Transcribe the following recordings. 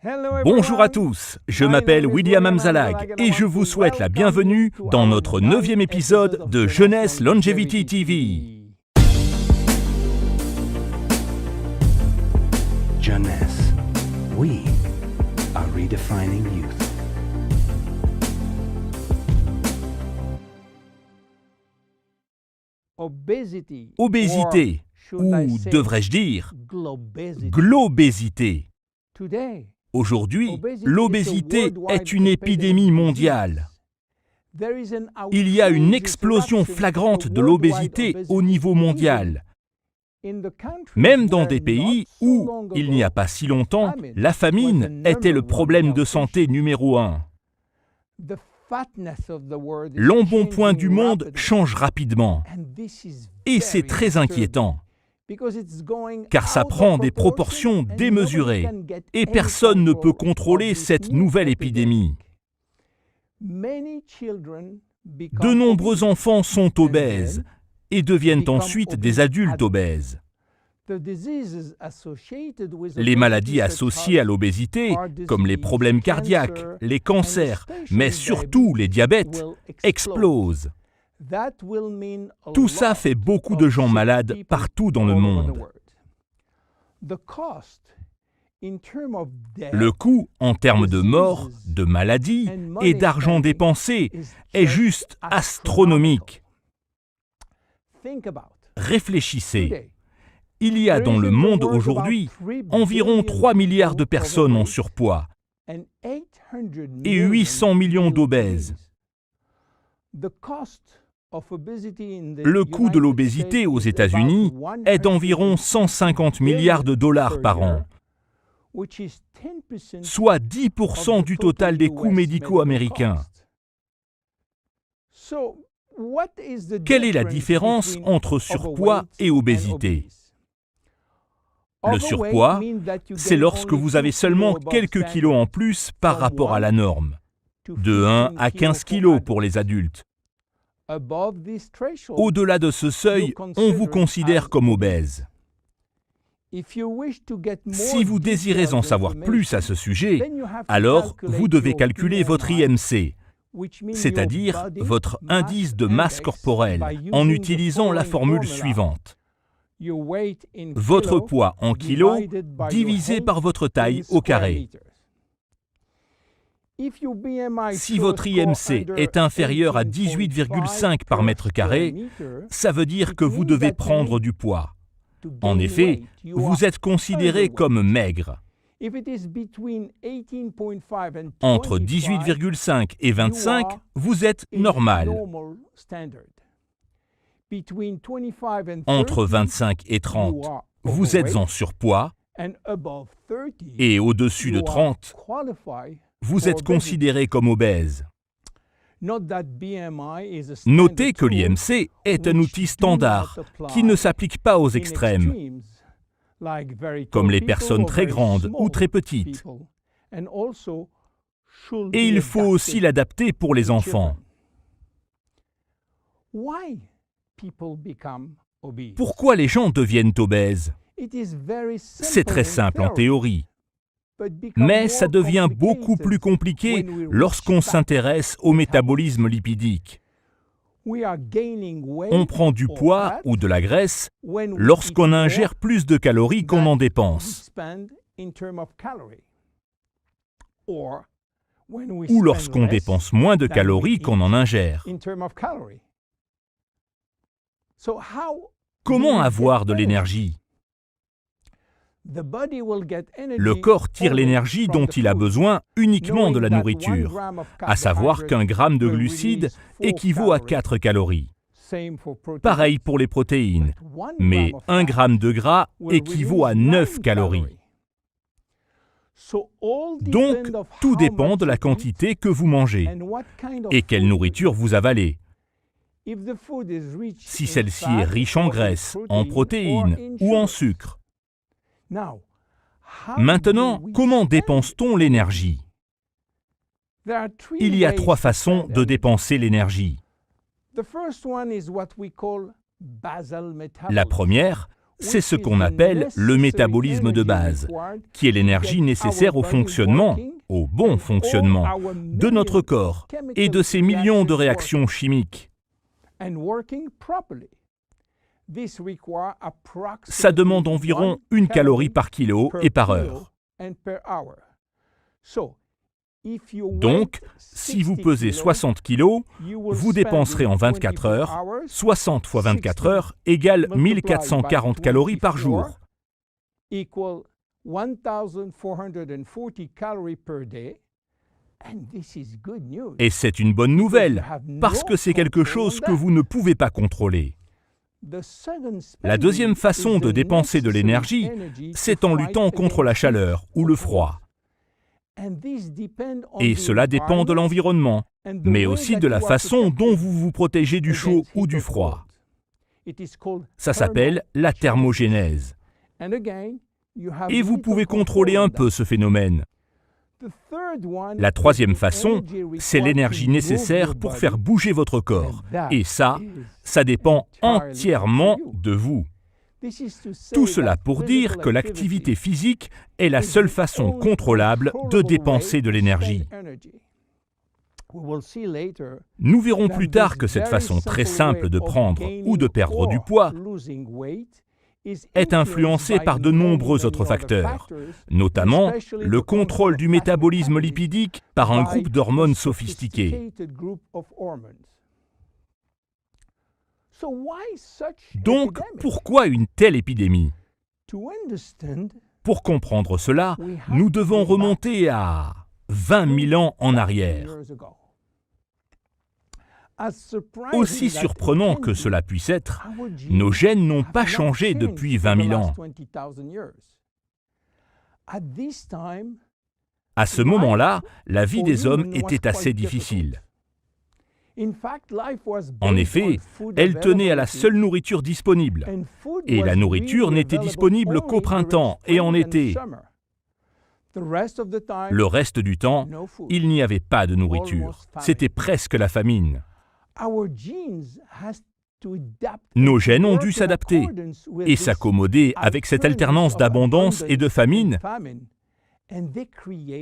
Bonjour à tous, je m'appelle William Amzalag et je vous souhaite la bienvenue dans notre 9e épisode de Jeunesse Longevity TV. Jeunesse, we are redefining youth. Obésité, ou devrais-je dire, globésité. Aujourd'hui, l'obésité est une épidémie mondiale. Il y a une explosion flagrante de l'obésité au niveau mondial. Même dans des pays où, il n'y a pas si longtemps, la famine était le problème de santé numéro 1. L'embonpoint du monde change rapidement. Et c'est très inquiétant, car ça prend des proportions démesurées et personne ne peut contrôler cette nouvelle épidémie. De nombreux enfants sont obèses et deviennent ensuite des adultes obèses. Les maladies associées à l'obésité, comme les problèmes cardiaques, les cancers, mais surtout les diabètes, explosent. Tout ça fait beaucoup de gens malades partout dans le monde. Le coût en termes de mort, de maladies et d'argent dépensé est juste astronomique. Réfléchissez. Il y a dans le monde aujourd'hui environ 3 milliards de personnes en surpoids et 800 millions d'obèses. Le coût de l'obésité aux États-Unis est d'environ 150 milliards de dollars par an, soit 10% du total des coûts médicaux américains. Quelle est la différence entre surpoids et obésité ? Le surpoids, c'est lorsque vous avez seulement quelques kilos en plus par rapport à la norme, de 1 à 15 kilos pour les adultes. Au-delà de ce seuil, on vous considère comme obèse. Si vous désirez en savoir plus à ce sujet, alors vous devez calculer votre IMC, c'est-à-dire votre indice de masse corporelle, en utilisant la formule suivante. Votre poids en kilos divisé par votre taille au carré. Si votre IMC est inférieur à 18,5 par mètre carré, ça veut dire que vous devez prendre du poids. En effet, vous êtes considéré comme maigre. Entre 18,5 et 25, vous êtes normal. Entre 25 et 30, vous êtes en surpoids. Et au-dessus de 30, vous êtes considéré comme obèse. Notez que l'IMC est un outil standard qui ne s'applique pas aux extrêmes, comme les personnes très grandes ou très petites. Et il faut aussi l'adapter pour les enfants. Pourquoi les gens deviennent obèses ? C'est très simple en théorie. Mais ça devient beaucoup plus compliqué lorsqu'on s'intéresse au métabolisme lipidique. On prend du poids ou de la graisse lorsqu'on ingère plus de calories qu'on en dépense, ou lorsqu'on dépense moins de calories qu'on en ingère. Comment avoir de l'énergie ? Le corps tire l'énergie dont il a besoin uniquement de la nourriture, à savoir qu'1 gramme de glucides équivaut à 4 calories. Pareil pour les protéines, mais 1 gramme de gras équivaut à 9 calories. Donc, tout dépend de la quantité que vous mangez et quelle nourriture vous avalez. Si celle-ci est riche en graisse, en protéines ou en sucre. Maintenant, comment dépense-t-on l'énergie ? Il y a 3 façons de dépenser l'énergie. La première, c'est ce qu'on appelle le métabolisme de base, qui est l'énergie nécessaire au fonctionnement, au bon fonctionnement, de notre corps et de ses millions de réactions chimiques. Ça demande environ 1 calorie par kilo et par heure. Donc, si vous pesez 60 kilos, vous dépenserez en 24 heures, 60 fois 24 heures égale 1440 calories par jour. Et c'est une bonne nouvelle, parce que c'est quelque chose que vous ne pouvez pas contrôler. La deuxième façon de dépenser de l'énergie, c'est en luttant contre la chaleur ou le froid. Et cela dépend de l'environnement, mais aussi de la façon dont vous vous protégez du chaud ou du froid. Ça s'appelle la thermogénèse. Et vous pouvez contrôler un peu ce phénomène. La troisième façon, c'est l'énergie nécessaire pour faire bouger votre corps. Et ça dépend entièrement de vous. Tout cela pour dire que l'activité physique est la seule façon contrôlable de dépenser de l'énergie. Nous verrons plus tard que cette façon très simple de prendre ou de perdre du poids est influencée par de nombreux autres facteurs, notamment le contrôle du métabolisme lipidique par un groupe d'hormones sophistiquées. Donc, pourquoi une telle épidémie? Pour comprendre cela, nous devons remonter à 20 000 ans en arrière. Aussi surprenant que cela puisse être, nos gènes n'ont pas changé depuis 20 000 ans. À ce moment-là, la vie des hommes était assez difficile. En effet, elle tenait à la seule nourriture disponible. Et la nourriture n'était disponible qu'au printemps et en été. Le reste du temps, il n'y avait pas de nourriture. C'était presque la famine. Nos gènes ont dû s'adapter et s'accommoder avec cette alternance d'abondance et de famine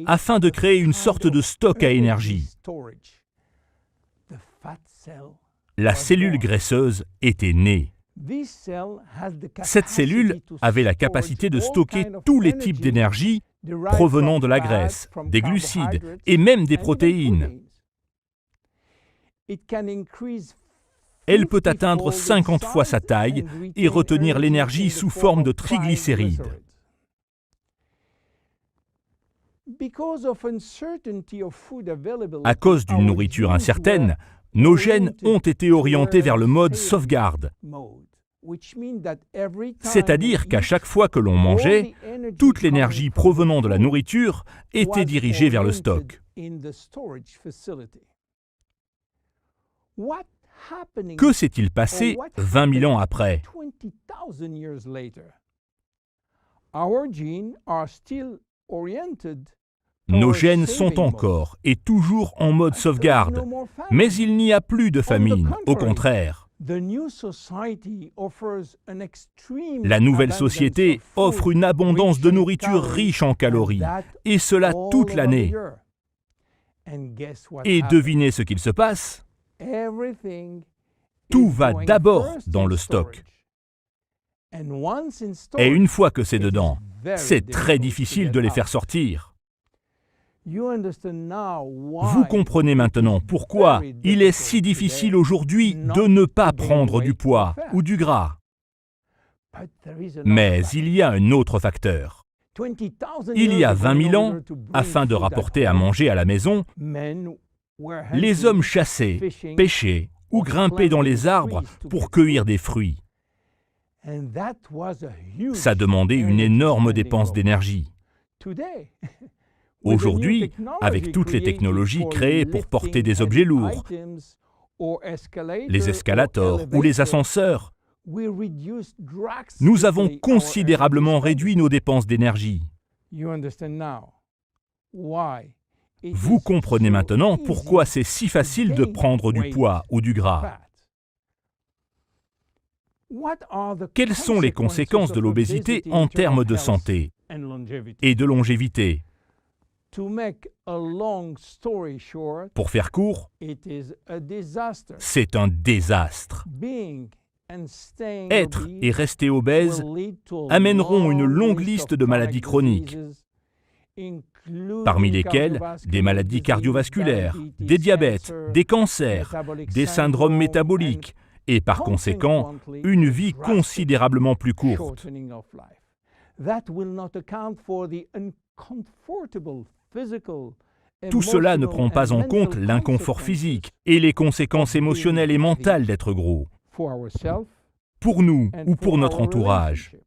afin de créer une sorte de stock à énergie. La cellule graisseuse était née. Cette cellule avait la capacité de stocker tous les types d'énergie provenant de la graisse, des glucides et même des protéines. Elle peut atteindre 50 fois sa taille et retenir l'énergie sous forme de triglycérides. À cause d'une nourriture incertaine, nos gènes ont été orientés vers le mode sauvegarde. C'est-à-dire qu'à chaque fois que l'on mangeait, toute l'énergie provenant de la nourriture était dirigée vers le stock. Que s'est-il passé 20 000 ans après? Nos gènes sont encore et toujours en mode sauvegarde, mais il n'y a plus de famine, au contraire. La nouvelle société offre une abondance de nourriture riche en calories, et cela toute l'année. Et devinez ce qu'il se passe? Tout va d'abord dans le stock. Et une fois que c'est dedans, c'est très difficile de les faire sortir. Vous comprenez maintenant pourquoi il est si difficile aujourd'hui de ne pas prendre du poids ou du gras. Mais il y a un autre facteur. Il y a 20 000 ans, afin de rapporter à manger à la maison, les hommes chassaient, pêchaient ou grimpaient dans les arbres pour cueillir des fruits. Ça demandait une énorme dépense d'énergie. Aujourd'hui, avec toutes les technologies créées pour porter des objets lourds, les escalators ou les ascenseurs, nous avons considérablement réduit nos dépenses d'énergie. Vous comprenez maintenant pourquoi c'est si facile de prendre du poids ou du gras. Quelles sont les conséquences de l'obésité en termes de santé et de longévité? Pour faire court, c'est un désastre. Être et rester obèse amèneront une longue liste de maladies chroniques, parmi lesquelles des maladies cardiovasculaires, des diabètes, des cancers, des syndromes métaboliques et par conséquent, une vie considérablement plus courte. Tout cela ne prend pas en compte l'inconfort physique et les conséquences émotionnelles et mentales d'être gros, pour nous ou pour notre entourage.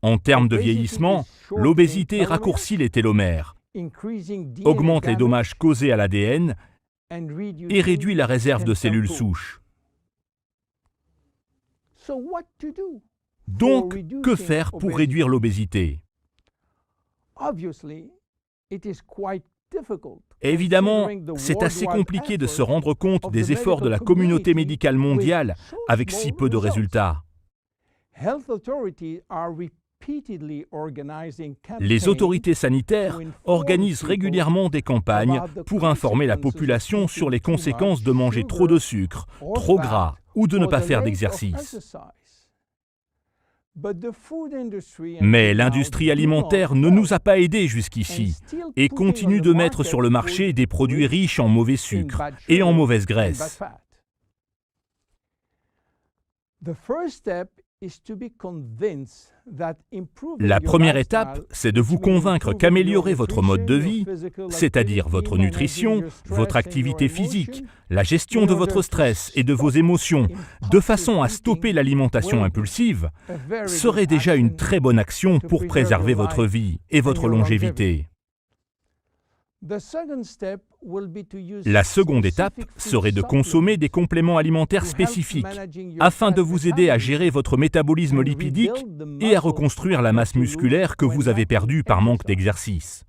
En termes de vieillissement, l'obésité raccourcit les télomères, augmente les dommages causés à l'ADN et réduit la réserve de cellules souches. Donc, que faire pour réduire l'obésité? Évidemment, c'est assez compliqué de se rendre compte des efforts de la communauté médicale mondiale avec si peu de résultats. Les autorités sanitaires organisent régulièrement des campagnes pour informer la population sur les conséquences de manger trop de sucre, trop gras ou de ne pas faire d'exercice. Mais l'industrie alimentaire ne nous a pas aidés jusqu'ici et continue de mettre sur le marché des produits riches en mauvais sucre et en mauvaise graisse. La première étape, c'est de vous convaincre qu'améliorer votre mode de vie, c'est-à-dire votre nutrition, votre activité physique, la gestion de votre stress et de vos émotions, de façon à stopper l'alimentation impulsive, serait déjà une très bonne action pour préserver votre vie et votre longévité. La seconde étape serait de consommer des compléments alimentaires spécifiques afin de vous aider à gérer votre métabolisme lipidique et à reconstruire la masse musculaire que vous avez perdue par manque d'exercice.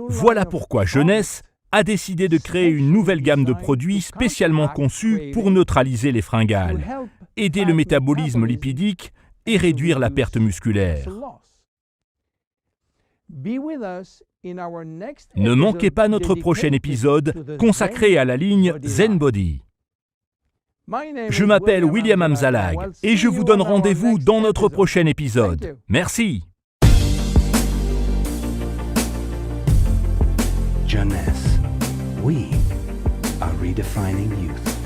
Voilà pourquoi Jeunesse a décidé de créer une nouvelle gamme de produits spécialement conçus pour neutraliser les fringales, aider le métabolisme lipidique et réduire la perte musculaire. Ne manquez pas notre prochain épisode consacré à la ligne Zen Body. Je m'appelle William Amzalag et je vous donne rendez-vous dans notre prochain épisode. Merci. Jeunesse, we are redefining youth.